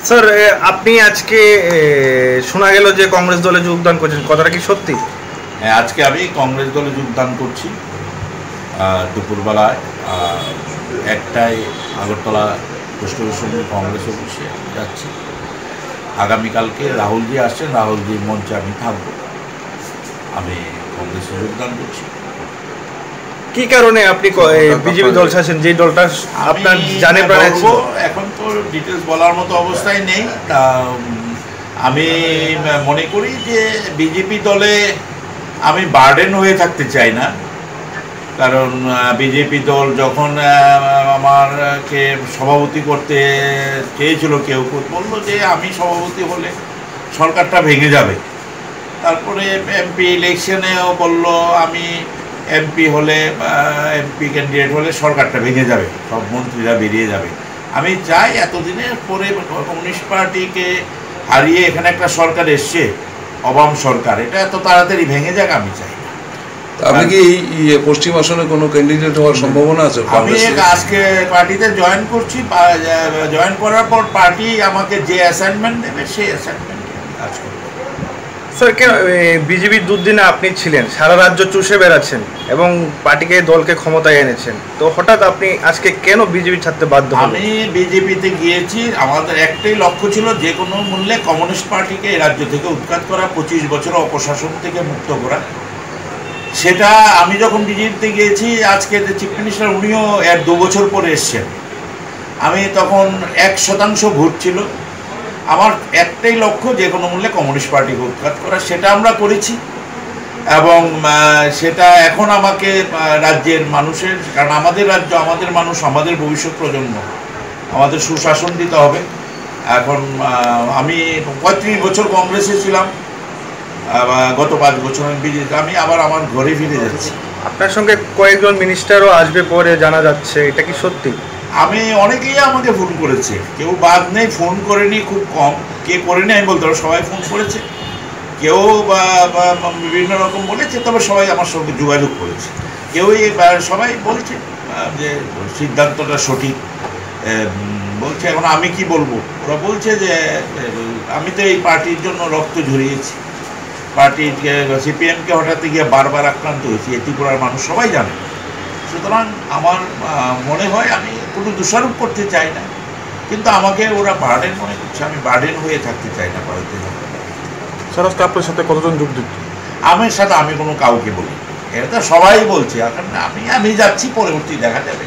Sir আপনি আজকে শোনা গেল যে কংগ্রেস দলে যোগদান করছেন, কথাটা কি সত্যি? হ্যাঁ, আজকে আমি কংগ্রেস দলে যোগদান করছি দুপুরবেলায় 1টায় আগরতলা পোস্ট অফিস কংগ্রেস অফিসে যাচ্ছি। আগামীকালকে রাহুলজি আসছেন, রাহুলজির মঞ্চে আমি থাকবো। আমি কংগ্রেসে যোগদান করছি। কি কারণে আপনি বিজেপি দল ছাড়ছেন, যে দলটা আপনার জানে প্রাণে ছিল? এখন তো ডিটেলস বলার মতো অবস্থায় নেই। তা আমি মনে করি যে বিজেপি দলে আমি বার্ডেন হয়ে থাকতে চাই না। কারণ বিজেপি দল যখন আমারকে সভাপতি করতে চেয়েছিল, কেউ বললো যে আমি সভাপতি হলে সরকারটা ভেঙে যাবে। তারপরে এমপি ইলেকশনেও বলল আমি এমপি হলে এমপি ক্যান্ডিডেট হলে সরকারটা ভেঙে যাবে, সব মন্ত্রীরা বেরিয়ে যাবে। আমি চাই এতদিনের পরে কমিউনিস্ট পার্টিকে হারিয়ে এখানে একটা সরকার এসছে, অবাম সরকার, এটা এত তাড়াতাড়ি ভেঙে যাক আমি চাই। আপনি কি এই পশ্চিম আসনে কোনো ক্যান্ডিডেট হওয়ার সম্ভাবনা আছে? আমি আজকে পার্টিতে জয়েন করছি। জয়েন করার পর পার্টি আমাকে যে অ্যাসাইনমেন্ট দেবে সেই অ্যাসাইনমেন্টে কাজ করব। স্যার কেন বিজেপির দুর্দিনে আপনি ছিলেন, সারা রাজ্য চষে বেড়াচ্ছেন এবং পার্টিকে দলকে ক্ষমতায় এনেছেন, তো হঠাৎ আপনি আজকে কেন বিজেপি ছাড়তে বাধ্য হলেন? আমি বিজেপিতে গিয়েছি, আমাদের একটাই লক্ষ্য ছিল যে কোনো মূল্যে কমিউনিস্ট পার্টিকে এই রাজ্য থেকে উৎখাত করা, 25 বছর অপশাসন থেকে মুক্ত করা। সেটা আমি যখন বিজেপিতে গিয়েছি, আজকে যে চিফ মিনিস্টার উনিও 2 বছর পরে এসছেন, আমি তখন 1% ভোট ছিল। আমার একটাই লক্ষ্য যে কোনো মূল্যে কমিউনিস্ট পার্টিকে উৎখাত করা, সেটা আমরা করেছি। এবং সেটা এখন আমাকে রাজ্যের মানুষের, কারণ আমাদের রাজ্য, আমাদের মানুষ, আমাদের ভবিষ্যৎ প্রজন্ম, আমাদের সুশাসন দিতে হবে। এখন আমি 35 বছর কংগ্রেসে ছিলাম, গত 5 বছর আমি বিজেপি, আমি আবার আমার ঘরে ফিরে যাচ্ছি। আপনার সঙ্গে কয়েকজন মিনিস্টারও আসবে পরে জানা যাচ্ছে, এটা কি সত্যি? আমি অনেকেই আমাকে ফোন করেছে, কেউ বাদ নেই, ফোন করেনি খুব কম। কে করেনি আমি বলতে পারবো, সবাই ফোন করেছে। কেউ বিভিন্ন রকম বলেছে, তবে সবাই আমার সঙ্গে যোগাযোগ করেছে। কেউই সবাই বলছে যে সিদ্ধান্তটা সঠিক বলছে। এখন আমি কি বলবো? ওরা বলছে যে আমি তো এই পার্টির জন্য রক্ত ঝরিয়েছি, পার্টির সিপিএমকে হঠাৎ গিয়ে বারবার আক্রান্ত হয়েছি, ত্রিপুরার মানুষ সবাই জানে। সুতরাং আমার মনে হয়, আমি কোনো দোষারোপ করতে চাই না, কিন্তু আমাকে ওরা বার্ডেন মনে করছে। আমি বার্ডেন হয়ে থাকতে চাই না ভারতীয় জনতা পার্টি। স্যার আজকে আপনার সাথে কতজন যোগ দিচ্ছে? আমার সাথে আমি কোনো কাউকে বলি, এটা সবাই বলছে। এখন আমি যাচ্ছি, পরবর্তী দেখা যাবে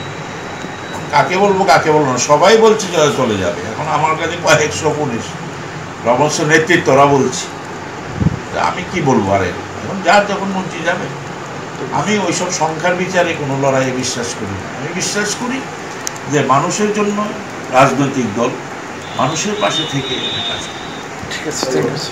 কাকে বলবো কাকে বলবো না। সবাই বলছে চলে যাবে। এখন আমার কাছে কয়েকশো পুলিশ, রমস্য নেতৃত্ব, ওরা বলছে, আমি কি বলবো? আরে এখন যার যখন মন্ত্রী যাবে। আমি ওইসব সংখ্যার বিচারে কোনো লড়াইয়ে বিশ্বাস করি না। আমি বিশ্বাস করি যে মানুষের জন্য রাজনৈতিক দল মানুষের পাশে থেকে কাজ করে। ঠিক আছে, ঠিক আছে।